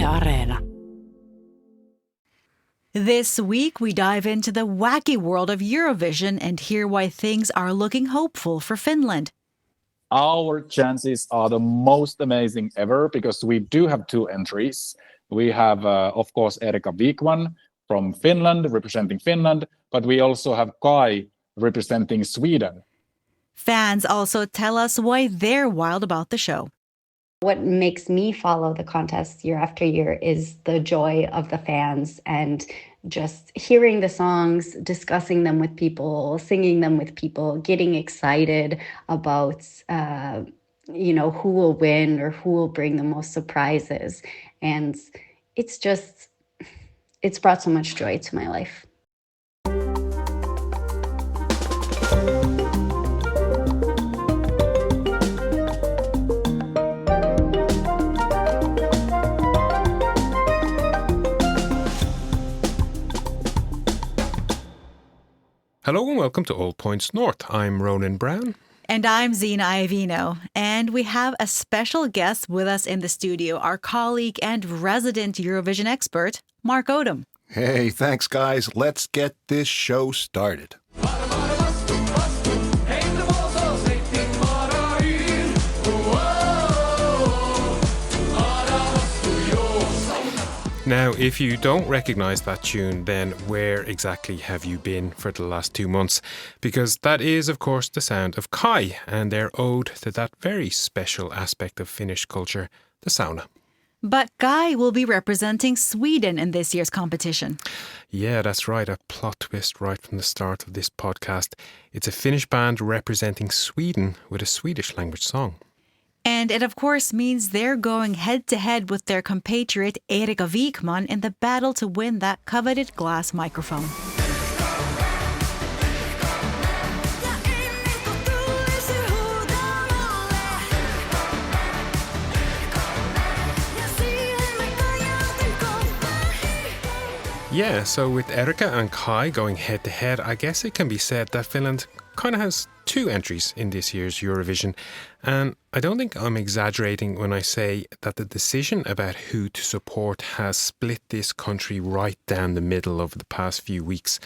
Areena. This week, we dive into the wacky world of Eurovision and hear why things are looking hopeful for Finland. Our chances are the most amazing ever because we do have two entries. We have, of course, Erika Wikman from Finland, representing Finland, but we also have Kai representing Sweden. Fans also tell us why they're wild about the show. What makes me follow the contest year after year is the joy of the fans and just hearing the songs, discussing them with people, singing them with people, getting excited about, who will win or who will bring the most surprises. And it's brought so much joy to my life. Hello and welcome to All Points North. I'm Ronan Browne. And I'm Zena Iovino. And we have a special guest with us in the studio, our colleague and resident Eurovision expert, Mark Odom. Hey, thanks, guys. Let's get this show started. Now, if you don't recognise that tune, then where exactly have you been for the last 2 months? Because that is, of course, the sound of Kai and their ode to that very special aspect of Finnish culture, the sauna. But Kai will be representing Sweden in this year's competition. Yeah, that's right. A plot twist right from the start of this podcast. It's a Finnish band representing Sweden with a Swedish language song. And it, of course, means they're going head-to-head with their compatriot Erika Wikman in the battle to win that coveted glass microphone. Yeah, so with Erika and Kai going head-to-head, I guess it can be said that Finland kind of has two entries in this year's Eurovision. And I don't think I'm exaggerating when I say that the decision about who to support has split this country right down the middle over the past few weeks.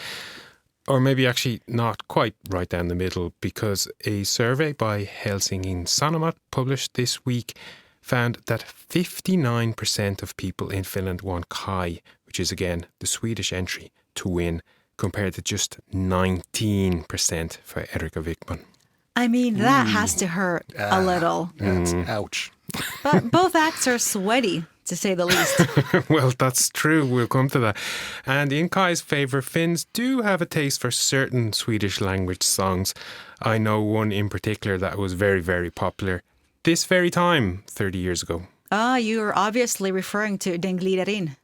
Or maybe actually not quite right down the middle, because a survey by Helsingin Sanomat published this week found that 59% of people in Finland want Kai, which is again the Swedish entry, to win, compared to just 19% for Erika Wikman. I mean, that has to hurt a little. That's ouch. But both acts are sweaty, to say the least. Well, that's true. We'll come to that. And in Kai's favour, Finns do have a taste for certain Swedish language songs. I know one in particular that was very, very popular this very time 30 years ago. You're obviously referring to Den glider in.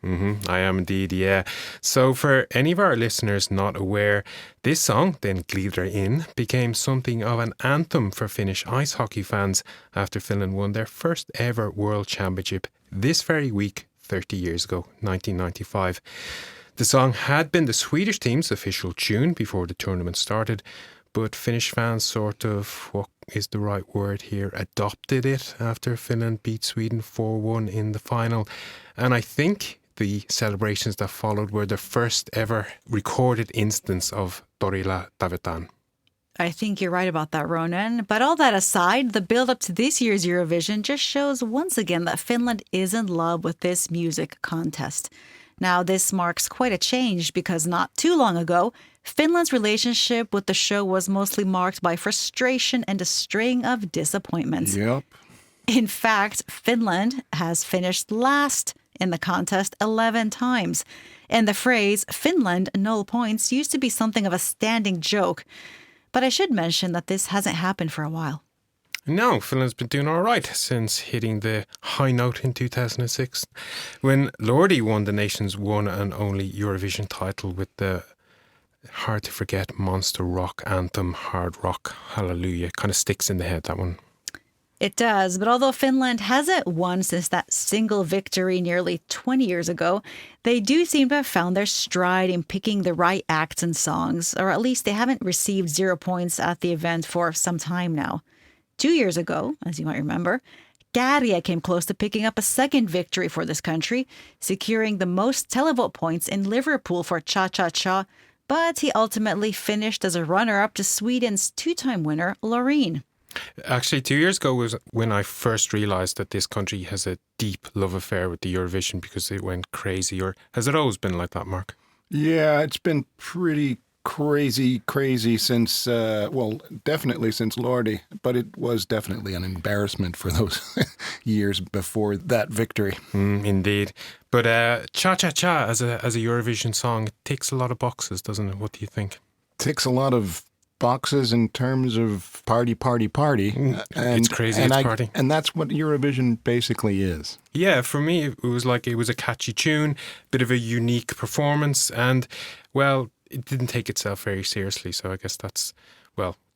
I am indeed, yeah. So for any of our listeners not aware, this song, Den glider in, became something of an anthem for Finnish ice hockey fans after Finland won their first ever World Championship this very week, 30 years ago, 1995. The song had been the Swedish team's official tune before the tournament started, but Finnish fans sort of, what is the right word here, adopted it after Finland beat Sweden 4-1 in the final. And I think the celebrations that followed were the first ever recorded instance of Torilla Tavetaan. I think you're right about that, Ronan. But all that aside, the build-up to this year's Eurovision just shows once again that Finland is in love with this music contest. Now, this marks quite a change because not too long ago, Finland's relationship with the show was mostly marked by frustration and a string of disappointments. Yep. In fact, Finland has finished last in the contest 11 times. And the phrase, Finland, 0 points, used to be something of a standing joke. But I should mention that this hasn't happened for a while. No, Finland's been doing all right since hitting the high note in 2006, when Lordi won the nation's one and only Eurovision title with the hard-to-forget monster rock anthem, Hard Rock Hallelujah. Kind of sticks in the head, that one. It does, but although Finland hasn't won since that single victory nearly 20 years ago, they do seem to have found their stride in picking the right acts and songs, or at least they haven't received 0 points at the event for some time now. 2 years ago, as you might remember, Bulgaria came close to picking up a second victory for this country, securing the most televote points in Liverpool for Cha Cha Cha, but he ultimately finished as a runner-up to Sweden's two-time winner, Loreen. Actually, 2 years ago was when I first realised that this country has a deep love affair with the Eurovision because it went crazy. Or has it always been like that, Mark? Yeah, it's been pretty crazy since, definitely since Lordi, but it was definitely an embarrassment for those years before that victory. Indeed. But Cha Cha Cha as a Eurovision song ticks a lot of boxes, doesn't it? What do you think? Ticks a lot of boxes in terms of party. It's crazy, it's party. And that's what Eurovision basically is. Yeah, for me, it was like it was a catchy tune, bit of a unique performance, and, well, it didn't take itself very seriously. So I guess that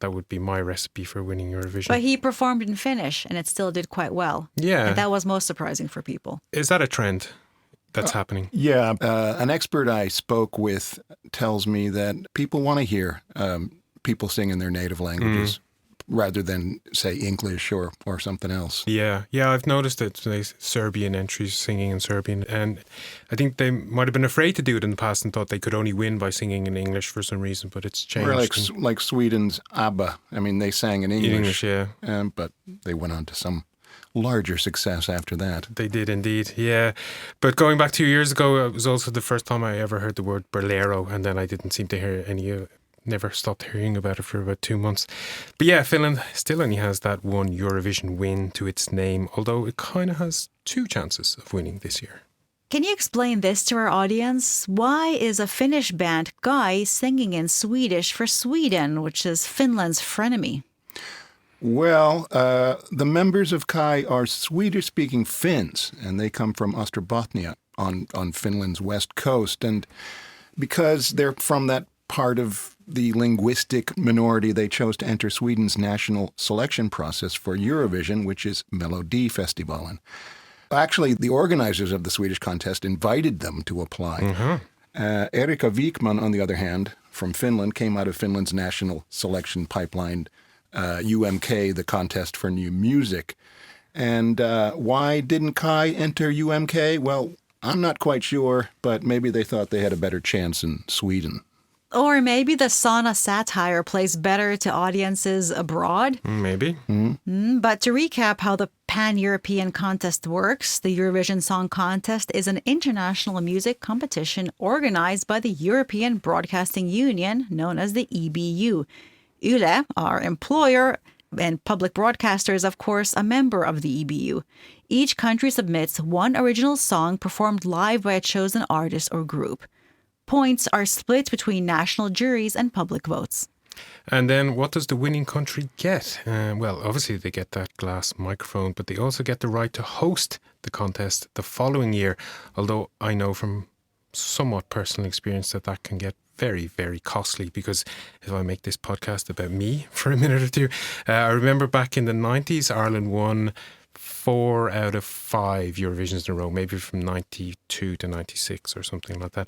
would be my recipe for winning Eurovision. But he performed in Finnish, and it still did quite well. Yeah. And that was most surprising for people. Is that a trend that's happening? Yeah. An expert I spoke with tells me that people want to hear people sing in their native languages rather than, say, English or something else. Yeah, I've noticed it. Serbian entries singing in Serbian, and I think they might have been afraid to do it in the past and thought they could only win by singing in English for some reason, but it's changed. Or like Sweden's ABBA. I mean, they sang in English. Yeah. But they went on to some larger success after that. They did indeed, yeah. But going back 2 years ago, it was also the first time I ever heard the word bolero, and then I didn't seem to hear any never stopped hearing about it for about 2 months. But yeah, Finland still only has that one Eurovision win to its name, although it kind of has 2 chances of winning this year. Can you explain this to our audience? Why is a Finnish band, Kai, singing in Swedish for Sweden, which is Finland's frenemy? Well, the members of Kai are Swedish-speaking Finns, and they come from Österbottnia on Finland's west coast. And because they're from that part of the linguistic minority, they chose to enter Sweden's national selection process for Eurovision, which is Melodifestivalen. Actually, the organizers of the Swedish contest invited them to apply. Erika Wikman, on the other hand, from Finland, came out of Finland's national selection pipeline, UMK, the contest for new music. And why didn't Kai enter UMK? Well, I'm not quite sure, but maybe they thought they had a better chance in Sweden. Or maybe the sauna satire plays better to audiences abroad? Maybe. But to recap how the pan-European contest works, the Eurovision Song Contest is an international music competition organized by the European Broadcasting Union, known as the EBU. Yle, our employer, and public broadcaster is, of course, a member of the EBU. Each country submits one original song performed live by a chosen artist or group. Points are split between national juries and public votes. And then what does the winning country get? Well, obviously they get that glass microphone, but they also get the right to host the contest the following year, although I know from somewhat personal experience that can get very, very costly, because if I make this podcast about me for a minute or two, I remember back in the 90s, Ireland won 4 out of 5 Eurovisions in a row, maybe from 92 to 96 or something like that.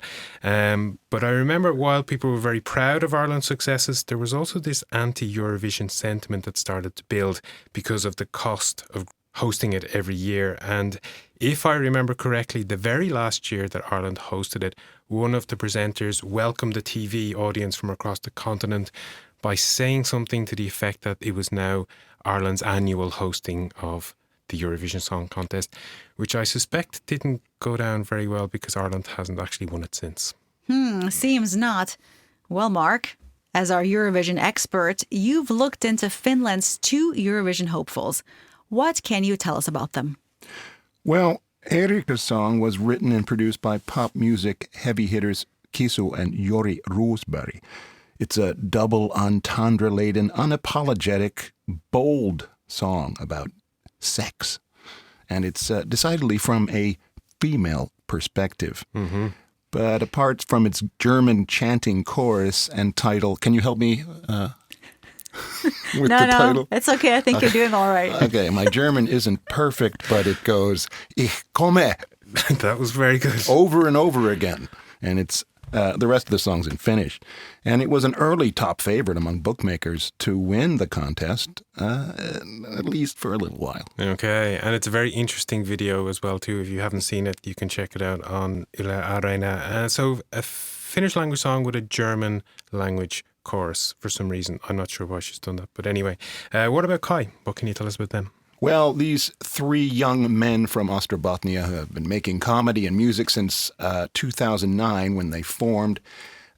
But I remember while people were very proud of Ireland's successes, there was also this anti-Eurovision sentiment that started to build because of the cost of hosting it every year. And if I remember correctly, the very last year that Ireland hosted it, one of the presenters welcomed the TV audience from across the continent by saying something to the effect that it was now Ireland's annual hosting of the Eurovision Song Contest, which I suspect didn't go down very well because Ireland hasn't actually won it since. Seems not. Well, Mark, as our Eurovision expert, you've looked into Finland's 2 Eurovision hopefuls. What can you tell us about them? Well, Erika's song was written and produced by pop music heavy hitters Kisu and Jori Roosberg. It's a double entendre-laden, unapologetic, bold song about sex. And it's decidedly from a female perspective. But apart from its German chanting chorus and title, can you help me with the title? No, it's okay. I think you're doing all right. Okay, my German isn't perfect, but it goes, Ich komme. That was very good. Over and over again. And it's the rest of the songs in Finnish. And it was an early top favorite among bookmakers to win the contest, at least for a little while. Okay, and it's a very interesting video as well too. If you haven't seen it, you can check it out on Yle Areena. So a Finnish language song with a German language chorus for some reason. I'm not sure why she's done that. But anyway, what about Kai? What can you tell us about them? Well, these three young men from Ostrobothnia have been making comedy and music since 2009 when they formed.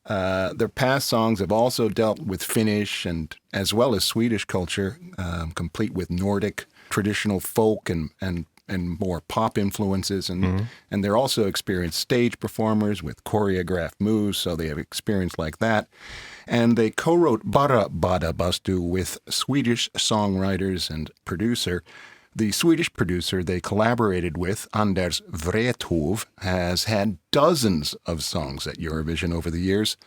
Their past songs have also dealt with Finnish and as well as Swedish culture, complete with Nordic traditional folk and more pop influences. And they're also experienced stage performers with choreographed moves, so they have experience like that. And they co-wrote Bara Bada Bastu with Swedish songwriters and producer. The Swedish producer they collaborated with, Anders Wrethov, has had dozens of songs at Eurovision over the years,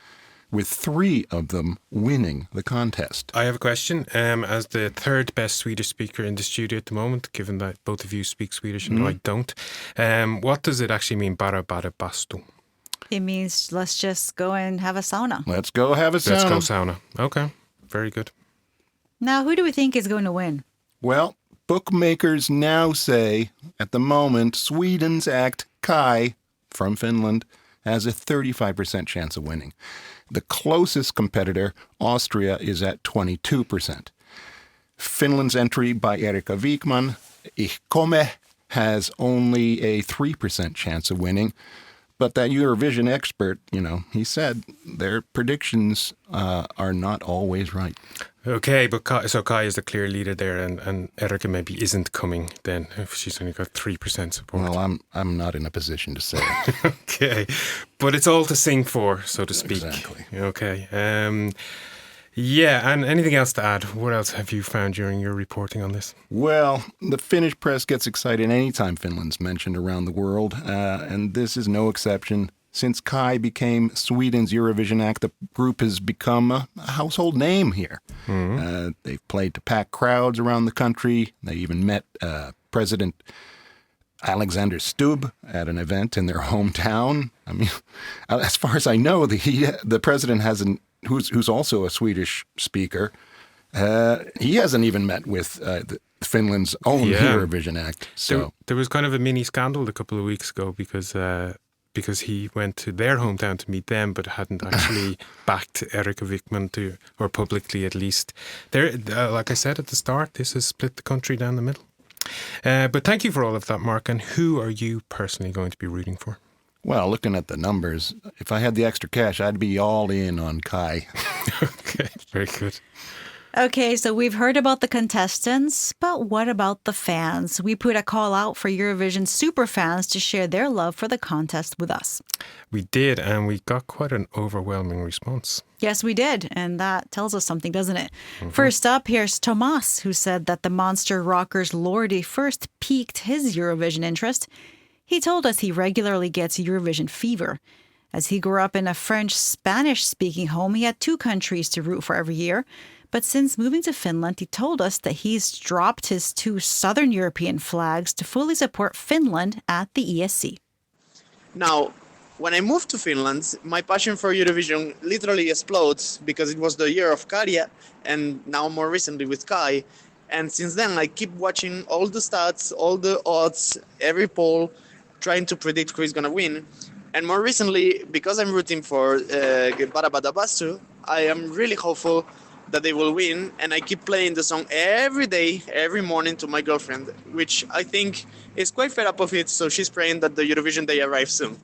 with 3 of them winning the contest. I have a question. As the third best Swedish speaker in the studio at the moment, given that both of you speak Swedish and I don't, what does it actually mean, Bara Bada Bastu? It means let's just go and have a sauna. Let's go have a sauna. Let's go sauna. Okay, very good. Now, who do we think is going to win? Well, bookmakers now say, at the moment, Sweden's act Kai from Finland has a 35% chance of winning. The closest competitor, Austria, is at 22%. Finland's entry by Erika Wikman, Ich komme, has only a 3% chance of winning. But that Eurovision expert, he said their predictions are not always right. Okay, but Kai is the clear leader there, and Erika maybe isn't coming then if she's only got 3% support. Well, I'm not in a position to say that. Okay, but it's all to sing for, so to speak. Exactly. Okay. Yeah, and anything else to add? What else have you found during your reporting on this? Well, the Finnish press gets excited anytime Finland's mentioned around the world, and this is no exception. Since Kai became Sweden's Eurovision act, the group has become a household name here. They've played to packed crowds around the country. They even met President Alexander Stubb at an event in their hometown. I mean, as far as I know, the president hasn't. Who's also a Swedish speaker, he hasn't even met with Finland's own Eurovision act. So there was kind of a mini scandal a couple of weeks ago because he went to their hometown to meet them, but hadn't actually backed Erika Wikman or publicly at least. Like I said at the start, this has split the country down the middle. But thank you for all of that, Mark. And who are you personally going to be rooting for? Well, looking at the numbers, if I had the extra cash, I'd be all in on Kai. Okay, very good. Okay, so we've heard about the contestants, but what about the fans? We put a call out for Eurovision super fans to share their love for the contest with us. We did, and we got quite an overwhelming response. Yes, we did, and that tells us something, doesn't it? First up, here's Tomas, who said that the monster rockers Lordi first piqued his Eurovision interest. He told us he regularly gets Eurovision fever. As he grew up in a French-Spanish-speaking home, he had 2 countries to root for every year. But since moving to Finland, he told us that he's dropped his 2 Southern European flags to fully support Finland at the ESC. Now, when I moved to Finland, my passion for Eurovision literally explodes because it was the year of Karja and now more recently with Kai. And since then, I keep watching all the stats, all the odds, every poll, trying to predict who is going to win. And more recently, because I'm rooting for Bara Bada Bastu, I am really hopeful that they will win. And I keep playing the song every day, every morning to my girlfriend, which I think is quite fed up of it. So she's praying that the Eurovision day arrives soon.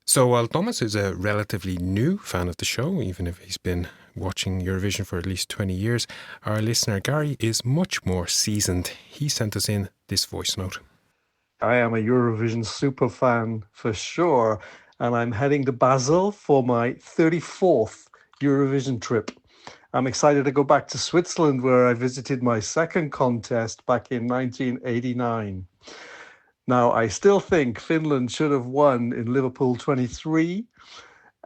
So while Thomas is a relatively new fan of the show, even if he's been watching Eurovision for at least 20 years, our listener Gary is much more seasoned. He sent us in this voice note. I am a Eurovision super fan for sure, and I'm heading to Basel for my 34th Eurovision trip. I'm excited to go back to Switzerland, where I visited my second contest back in 1989. Now, I still think Finland should have won in Liverpool 23,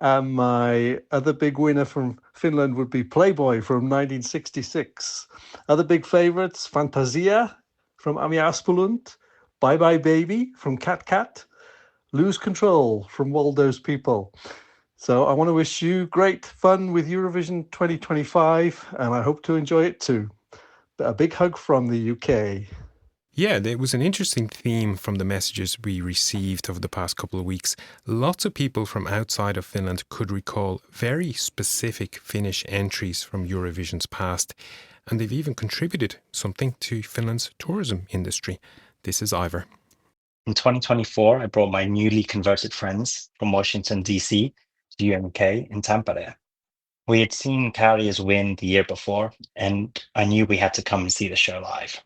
and my other big winner from Finland would be Playboy from 1966. Other big favourites, Fantasia from Ami Aspelund, Bye Bye Baby from Cat Cat, Lose Control from Waldo's People. So I want to wish you great fun with Eurovision 2025, and I hope to enjoy it too. A big hug from the UK. Yeah, there was an interesting theme from the messages we received over the past couple of weeks. Lots of people from outside of Finland could recall very specific Finnish entries from Eurovision's past, and they've even contributed something to Finland's tourism industry. This is Ivor. In 2024, I brought my newly converted friends from Washington, D.C. to UMK in Tampere. We had seen Carriers win the year before, and I knew we had to come and see the show live.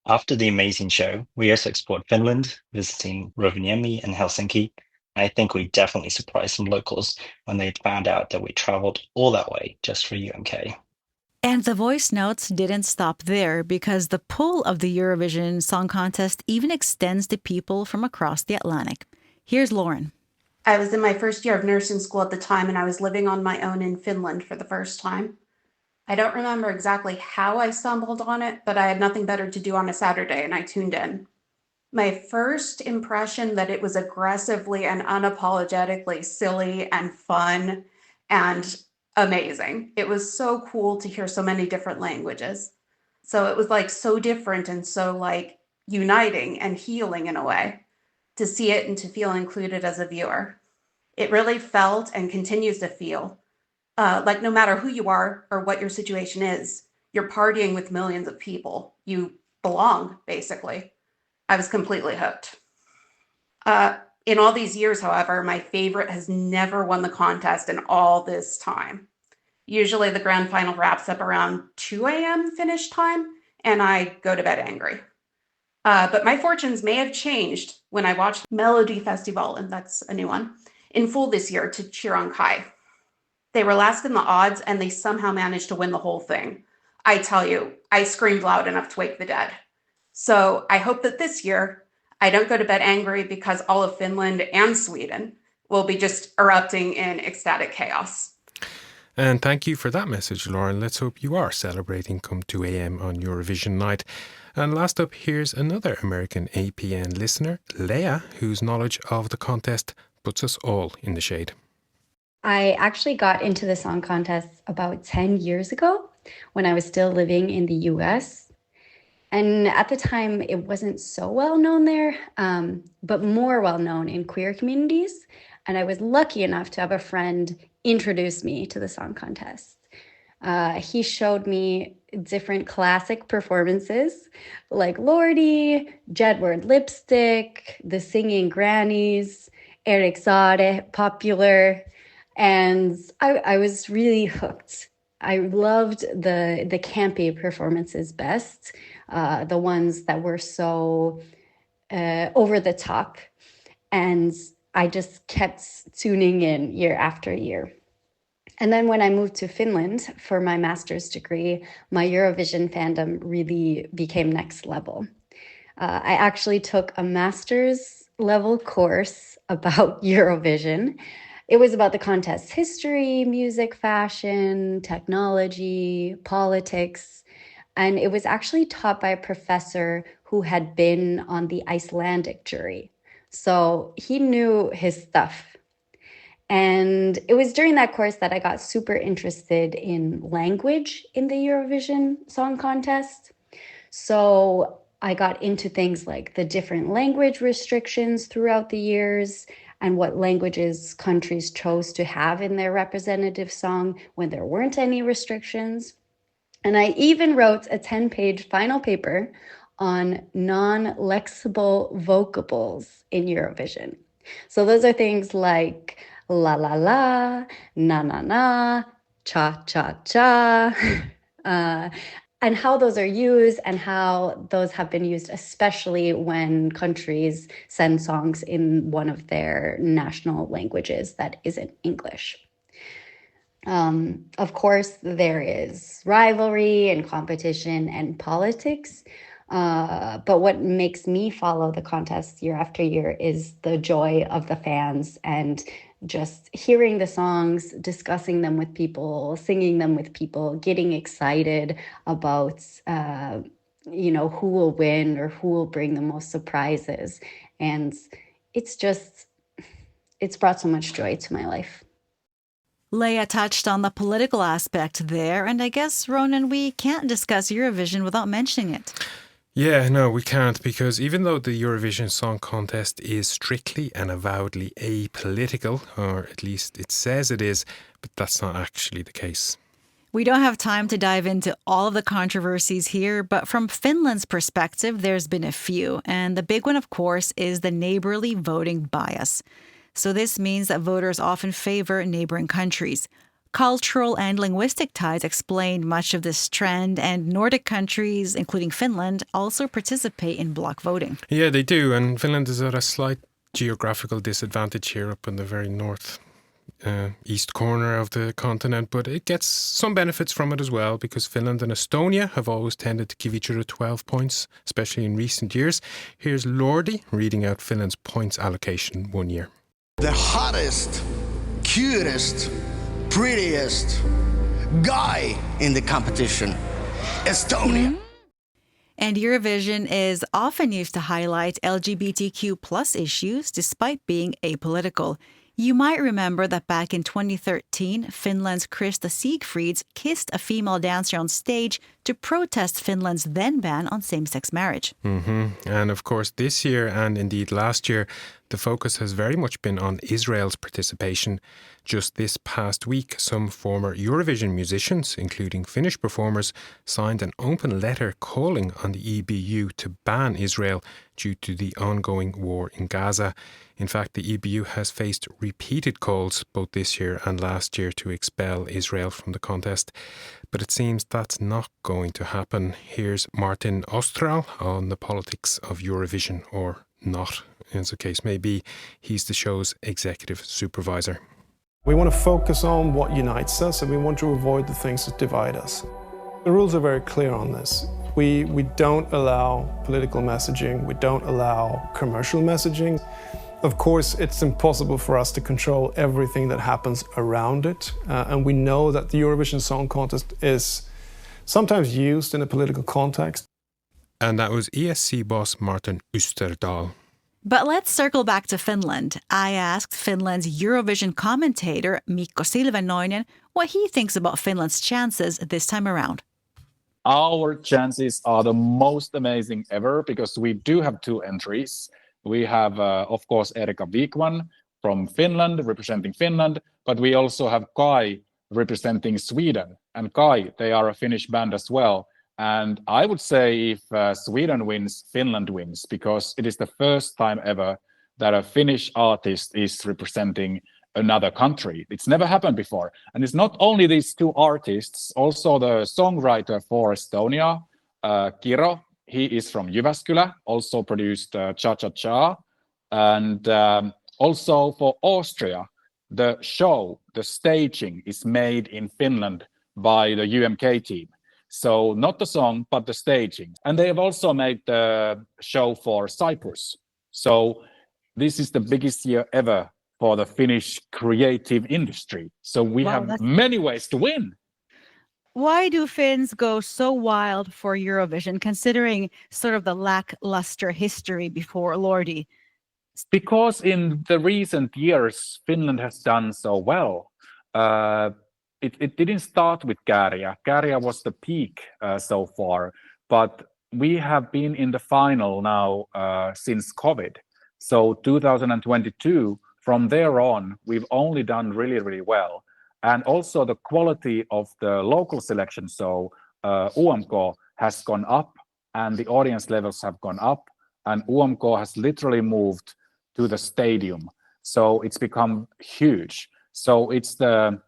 After the amazing show, we also explored Finland, visiting Rovaniemi and Helsinki. I think we definitely surprised some locals when they found out that we traveled all that way just for UMK. And the voice notes didn't stop there, because the pull of the Eurovision Song Contest even extends to people from across the Atlantic. Here's Lauren. I was in my first year of nursing school at the time, and I was living on my own in Finland for the first time. I don't remember exactly how I stumbled on it, but I had nothing better to do on a Saturday, and I tuned in. My first impression that it was aggressively and unapologetically silly and fun and amazing. It was so cool to hear so many different languages. So it was like so different and so like uniting and healing in a way to see it and to feel included as a viewer. It really felt and continues to feel like no matter who you are or what your situation is, you're partying with millions of people. You belong, basically. I was completely hooked. In all these years, however, my favorite has never won the contest in all this time. Usually the grand final wraps up around 2 a.m. Finnish time, and I go to bed angry. But my fortunes may have changed when I watched Melody Festival, and that's a new one, in full this year to cheer on Kai. They were last in the odds, and they somehow managed to win the whole thing. I tell you, I screamed loud enough to wake the dead. So I hope that this year I don't go to bed angry, because all of Finland and Sweden will be just erupting in ecstatic chaos. And thank you for that message, Lauren. Let's hope you are celebrating come 2 a.m. on Eurovision night. And last up, here's another American APN listener, Leah, whose knowledge of the contest puts us all in the shade. I actually got into the song contest about 10 years ago when I was still living in the US. And at the time, it wasn't so well known there, but more well known in queer communities. And I was lucky enough to have a friend introduce me to the song contest. He showed me different classic performances like Lordi, Jedward Lipstick, The Singing Grannies, Erik Saade, Popular. And I was really hooked. I loved the campy performances best, the ones that were so over the top. And I just kept tuning in year after year. And then when I moved to Finland for my master's degree, my Eurovision fandom really became next level. I actually took a master's level course about Eurovision. It was about the contest's history, music, fashion, technology, politics. And it was actually taught by a professor who had been on the Icelandic jury. So he knew his stuff. And it was during that course that I got super interested in language in the Eurovision Song Contest. So I got into things like the different language restrictions throughout the years and what languages countries chose to have in their representative song when there weren't any restrictions. And I even wrote a 10-page final paper on non-lexible vocables in Eurovision. So those are things like la la la, na na na, cha cha cha, and how those are used and how those have been used, especially when countries send songs in one of their national languages that isn't English. Of course, there is rivalry and competition and politics. But what makes me follow the contest year after year is the joy of the fans and just hearing the songs, discussing them with people, singing them with people, getting excited about, who will win or who will bring the most surprises. And it's brought so much joy to my life. Leia touched on the political aspect there, and I guess, Ronan, we can't discuss Eurovision without mentioning it. Yeah, no, we can't, because even though the Eurovision Song Contest is strictly and avowedly apolitical, or at least it says it is, but that's not actually the case. We don't have time to dive into all of the controversies here, but from Finland's perspective, there's been a few. And the big one, of course, is the neighborly voting bias. So this means that voters often favor neighboring countries. Cultural and linguistic ties explain much of this trend, and Nordic countries, including Finland, also participate in bloc voting. Yeah, they do, and Finland is at a slight geographical disadvantage here up in the very north east corner of the continent, but it gets some benefits from it as well, because Finland and Estonia have always tended to give each other 12 points, especially in recent years. Here's Lordi reading out Finland's points allocation one year. The hottest, cutest, prettiest guy in the competition, Estonia. And Eurovision is often used to highlight LGBTQ plus issues despite being apolitical. You might remember that back in 2013, Finland's Krista Siegfrieds kissed a female dancer on stage to protest Finland's then ban on same-sex marriage. And of course, this year and indeed last year, the focus has very much been on Israel's participation. Just this past week, some former Eurovision musicians, including Finnish performers, signed an open letter calling on the EBU to ban Israel due to the ongoing war in Gaza. In fact, the EBU has faced repeated calls both this year and last year to expel Israel from the contest. But it seems that's not going to happen. Here's Martin Ostral on the politics of Eurovision, or not, as the case may be. He's the show's executive supervisor. We want to focus on what unites us, and we want to avoid the things that divide us. The rules are very clear on this. We don't allow political messaging. We don't allow commercial messaging. Of course, it's impossible for us to control everything that happens around it. And we know that the Eurovision Song Contest is sometimes used in a political context. And that was ESC boss Martin Österdahl. But let's circle back to Finland. I asked Finland's Eurovision commentator Mikko Silvennoinen what he thinks about Finland's chances this time around. Our chances are the most amazing ever because we do have two entries. We have, of course, Erika Wikman from Finland, representing Finland, but we also have Kai representing Sweden. And Kai, they are a Finnish band as well. And I would say if Sweden wins, Finland wins, because it is the first time ever that a Finnish artist is representing another country. It's never happened before. And it's not only these two artists, also the songwriter for Estonia, Kiro, he is from Jyväskylä, also produced Cha Cha Cha. And also for Austria, the show, the staging is made in Finland by the UMK team. So not the song, but the staging. And they have also made the show for Cyprus. So this is the biggest year ever for the Finnish creative industry. So we have many ways to win. Why do Finns go so wild for Eurovision, considering sort of the lackluster history before Lordi? Because in the recent years, Finland has done so well. It didn't start with Käärijä. Käärijä was the peak so far, but we have been in the final now since COVID. So 2022, from there on, we've only done really, really well. And also the quality of the local selection, so UMK has gone up and the audience levels have gone up, and UMK has literally moved to the stadium. So it's become huge. So it's the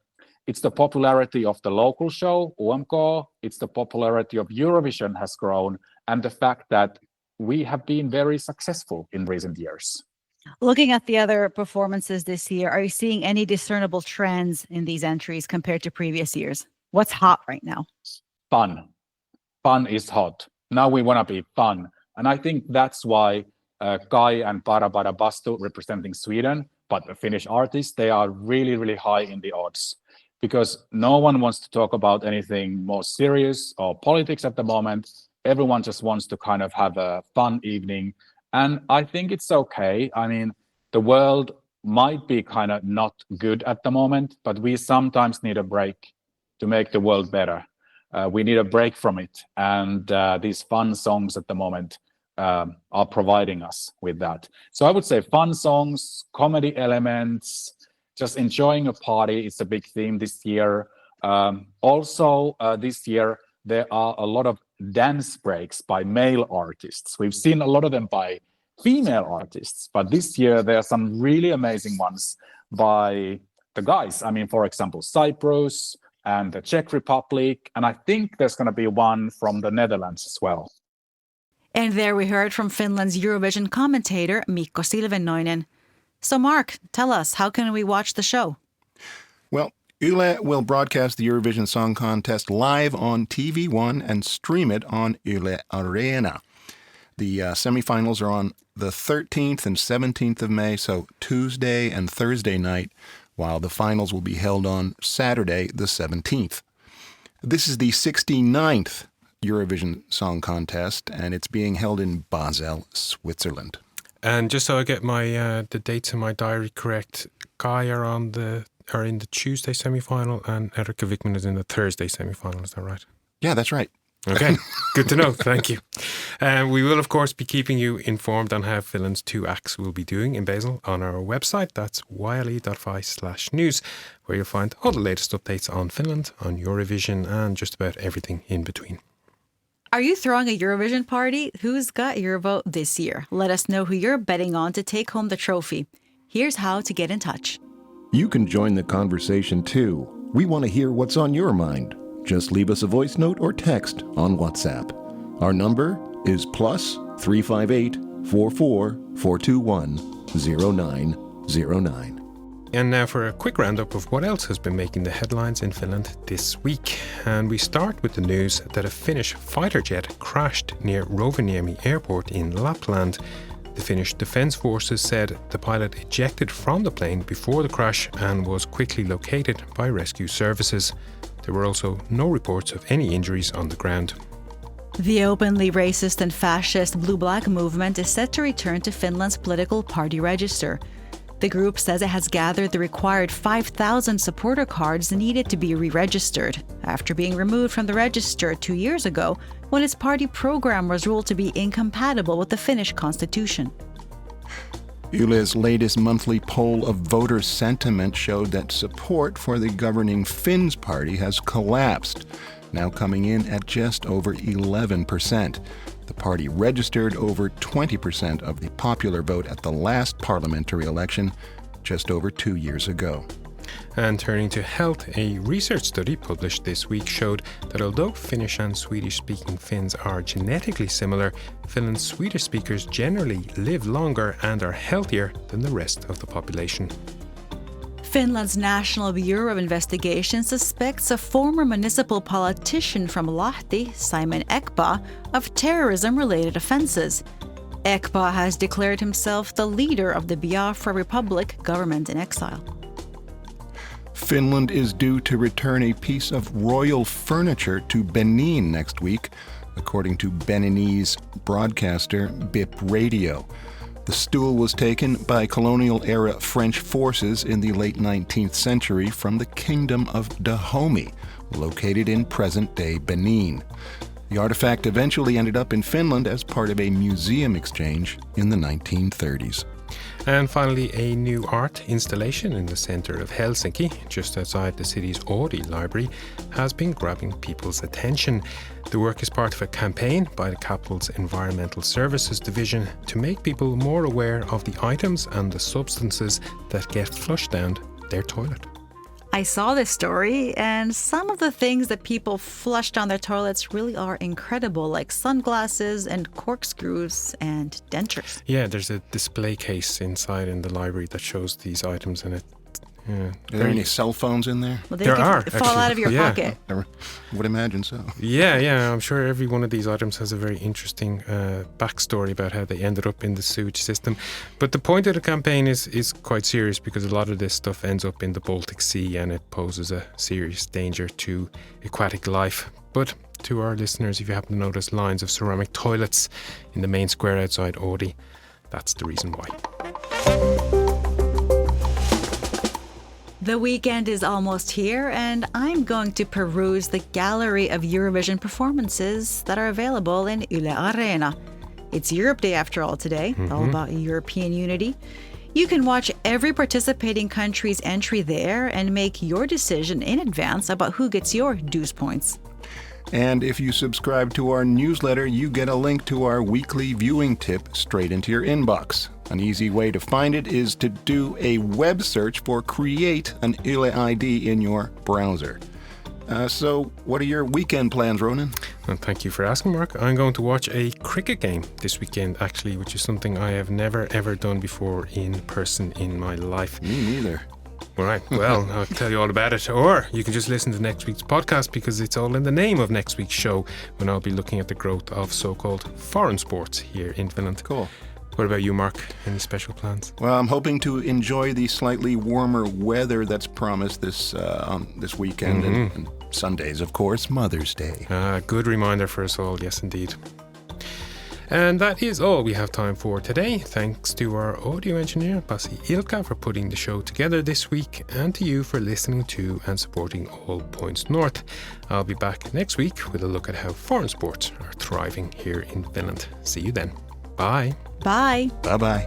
popularity of the local show, UMK, it's the popularity of Eurovision has grown, and the fact that we have been very successful in recent years. Looking at the other performances this year, are you seeing any discernible trends in these entries compared to previous years? What's hot right now? Fun. Fun is hot. Now we want to be fun. And I think that's why Kai and Para Para Bastu representing Sweden, but the Finnish artists, they are really, really high in the odds. Because no one wants to talk about anything more serious or politics at the moment. Everyone just wants to kind of have a fun evening. And I think it's okay. I mean, the world might be kind of not good at the moment, but we sometimes need a break to make the world better. We need a break from it, and these fun songs at the moment are providing us with that. So I would say fun songs, comedy elements, just enjoying a party is a big theme this year. Also, this year, there are a lot of dance breaks by male artists. We've seen a lot of them by female artists, but this year there are some really amazing ones by the guys. I mean, for example, Cyprus and the Czech Republic, and I think there's going to be one from the Netherlands as well. And there we heard from Finland's Eurovision commentator Mikko Silvennoinen. So Mark, tell us, how can we watch the show? Well, Yle will broadcast the Eurovision Song Contest live on TV1 and stream it on Yle Arena. The semifinals are on the 13th and 17th of May, so Tuesday and Thursday night, while the finals will be held on Saturday, the 17th. This is the 69th Eurovision Song Contest, and it's being held in Basel, Switzerland. And just so I get my the dates in my diary correct, Kai are in the Tuesday semi-final, and Erika Wikman is in the Thursday semi-final. Is that right? Yeah, that's right. Okay, good to know. Thank you. We will, of course, be keeping you informed on how Finland's two acts will be doing in Basel on our website. That's yle.fi/news, where you'll find all the latest updates on Finland, on Eurovision, and just about everything in between. Are you throwing a Eurovision party? Who's got your vote this year? Let us know who you're betting on to take home the trophy. Here's how to get in touch. You can join the conversation too. We want to hear what's on your mind. Just leave us a voice note or text on WhatsApp. Our number is +358 44 421 0909. And now for a quick roundup of what else has been making the headlines in Finland this week. And we start with the news that a Finnish fighter jet crashed near Rovaniemi airport in Lapland. The Finnish Defence Forces said the pilot ejected from the plane before the crash and was quickly located by rescue services. There were also no reports of any injuries on the ground. The openly racist and fascist Blue-Black movement is set to return to Finland's political party register. The group says it has gathered the required 5,000 supporter cards needed to be re-registered after being removed from the register 2 years ago when its party program was ruled to be incompatible with the Finnish constitution. Yle's latest monthly poll of voter sentiment showed that support for the governing Finns party has collapsed, now coming in at just over 11%. The party registered over 20% of the popular vote at the last parliamentary election just over 2 years ago. And turning to health, a research study published this week showed that although Finnish and Swedish-speaking Finns are genetically similar, Finland's Swedish speakers generally live longer and are healthier than the rest of the population. Finland's National Bureau of Investigation suspects a former municipal politician from Lahti, Simon Ekpa, of terrorism-related offences. Ekpa has declared himself the leader of the Biafra Republic government in exile. Finland is due to return a piece of royal furniture to Benin next week, according to Beninese broadcaster BIP Radio. The stool was taken by colonial-era French forces in the late 19th century from the Kingdom of Dahomey, located in present-day Benin. The artifact eventually ended up in Finland as part of a museum exchange in the 1930s. And finally, a new art installation in the centre of Helsinki, just outside the city's Oodi library, has been grabbing people's attention. The work is part of a campaign by the capital's Environmental Services Division to make people more aware of the items and the substances that get flushed down their toilet. I saw this story, and some of the things that people flush down their toilets really are incredible, like sunglasses and corkscrews and dentures. Yeah, there's a display case inside in the library that shows these items in it. Yeah, are there any cell phones in there? Well, they could fall out of your pocket. I would imagine so. Yeah, I'm sure every one of these items has a very interesting backstory about how they ended up in the sewage system. But the point of the campaign is quite serious, because a lot of this stuff ends up in the Baltic Sea and it poses a serious danger to aquatic life. But to our listeners, if you happen to notice lines of ceramic toilets in the main square outside Oodi, that's the reason why. The weekend is almost here, and I'm going to peruse the gallery of Eurovision performances that are available in Yle Areena. It's Europe Day after all today, all about European unity. You can watch every participating country's entry there and make your decision in advance about who gets your dues points. And if you subscribe to our newsletter, you get a link to our weekly viewing tip straight into your inbox. An easy way to find it is to do a web search for Create an Yle ID in your browser. So what are your weekend plans, Ronan? Well, thank you for asking, Mark. I'm going to watch a cricket game this weekend, actually, which is something I have never, ever done before in person in my life. Me neither. All right, well, I'll tell you all about it. Or you can just listen to next week's podcast because it's all in the name of next week's show when I'll be looking at the growth of so-called foreign sports here in Finland. Cool. What about you, Mark? Any special plans? Well, I'm hoping to enjoy the slightly warmer weather that's promised this weekend. And Sundays, of course, Mother's Day. Good reminder for us all, yes indeed. And that is all we have time for today. Thanks to our audio engineer, Pasi Ilkka, for putting the show together this week, and to you for listening to and supporting All Points North. I'll be back next week with a look at how foreign sports are thriving here in Finland. See you then. Bye. Bye. Bye-bye.